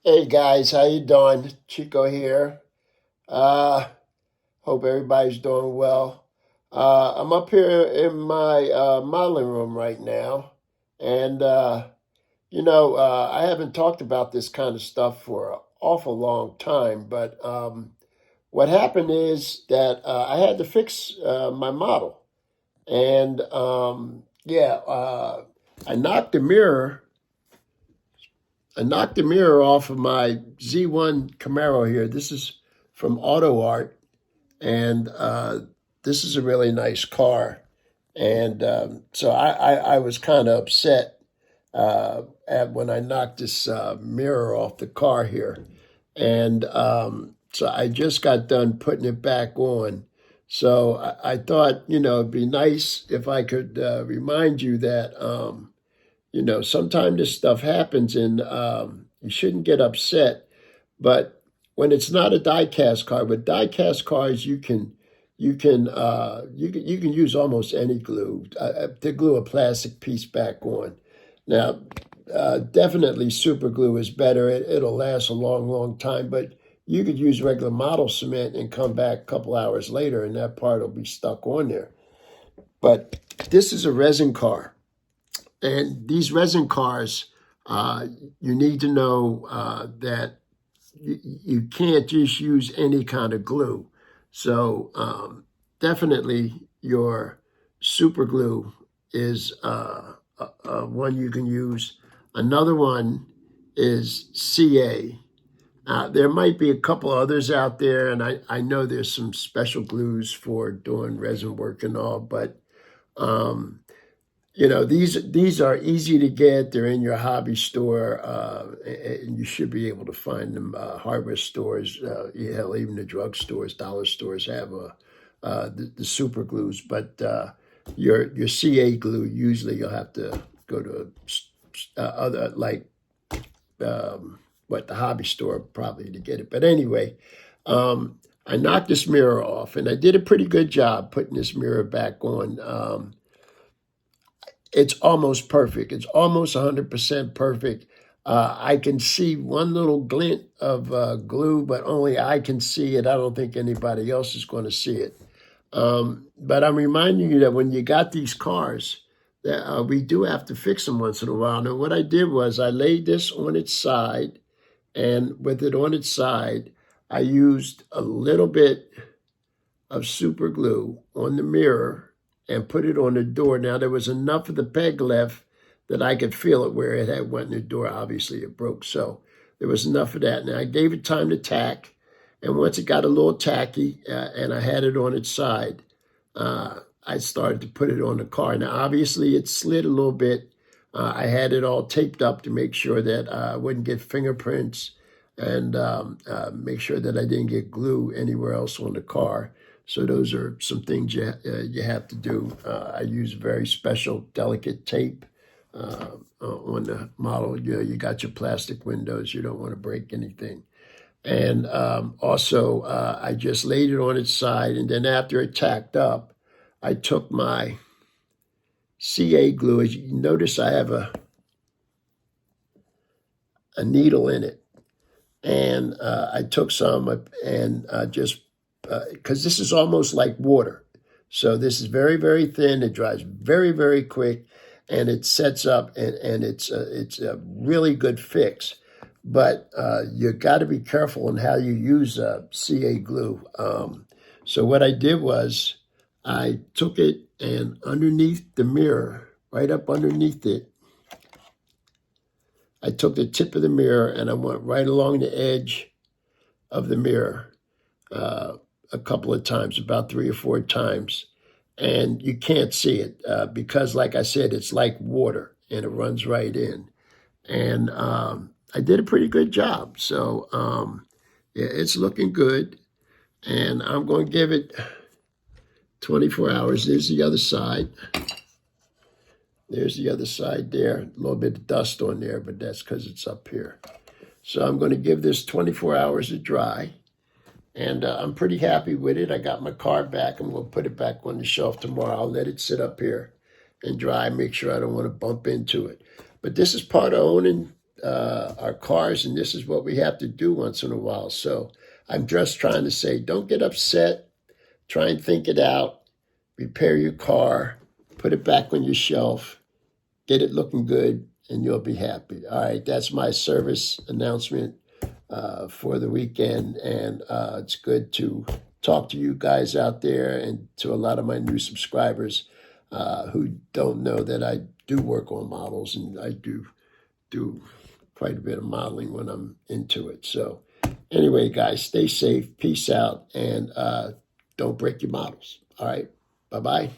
Hey guys, how you doing? Chico here. Uh, Hope everybody's doing well. I'm up here in my modeling room right now, and I haven't talked about this kind of stuff for an awful long time. But what happened is that I had to fix my model, and I knocked the mirror I knocked the mirror off of my Z1 Camaro here. This is from Auto Art, and this is a really nice car. And so I was kind of upset when I knocked this mirror off the car here. And so I just got done putting it back on. So I thought, it'd be nice if I could remind you that. Sometimes this stuff happens and you shouldn't get upset. But when it's not a die-cast car, with die-cast cars, you can use almost any glue to glue a plastic piece back on. Now, definitely super glue is better. It'll last a long, long time, but you could use regular model cement and come back a couple hours later and that part will be stuck on there. But this is a resin car. And these resin cars, uh, you need to know that you can't just use any kind of glue. So definitely your super glue is one you can use. Another one is CA. There might be a couple others out there, and I know there's some special glues for doing resin work and all, but um, these are easy to get. They're in your hobby store, and you should be able to find them. Hardware stores, hell, even the drug stores, dollar stores have the super glues. But your CA glue, usually you'll have to go to other like the hobby store probably to get it. But anyway, I knocked this mirror off, and I did a pretty good job putting this mirror back on. It's almost perfect. It's almost 100% perfect. I can see one little glint of glue, but only I can see it. I don't think anybody else is going to see it. But I'm reminding you that when you got these cars, that we do have to fix them once in a while. Now, what I did was I laid this on its side, and with it on its side, I used a little bit of super glue on the mirror and put it on the door. Now there was enough of the peg left that I could feel it where it had went in the door. Obviously it broke, so there was enough of that. Now I gave it time to tack, and once it got a little tacky and I had it on its side, I started to put it on the car. Now obviously it slid a little bit. I had it all taped up to make sure that I wouldn't get fingerprints and make sure that I didn't get glue anywhere else on the car. So those are some things you have to do. I use very special, delicate tape on the model. You got your plastic windows. You don't want to break anything. And also, I just laid it on its side, and then after it tacked up, I took my CA glue. As you notice, I have a needle in it, and I took some and just because this is almost like water. So this is very, very thin. It dries very, very quick, and it sets up, and it's a really good fix. But you got to be careful in how you use CA glue. So what I did was I took it and underneath the mirror, right up underneath it, I took the tip of the mirror and I went right along the edge of the mirror. A couple of times, about 3 or 4 times, and you can't see it because, like I said, it's like water and it runs right in. And I did a pretty good job. So yeah, it's looking good, and I'm going to give it 24 hours. There's the other side. There's the other side there. A little bit of dust on there, but that's because it's up here. So I'm going to give this 24 hours to dry. And I'm pretty happy with it. I got my car back. I'm going to put it back on the shelf tomorrow. I'll let it sit up here and dry, make sure I don't want to bump into it. But this is part of owning our cars, and this is what we have to do once in a while. So I'm just trying to say, don't get upset. Try and think it out. Repair your car. Put it back on your shelf. Get it looking good, and you'll be happy. All right, that's my service announcement for the weekend, and it's good to talk to you guys out there and to a lot of my new subscribers who don't know that I do work on models, and I do quite a bit of modeling when I'm into it. So anyway, guys, stay safe, peace out, and don't break your models. All right, bye-bye.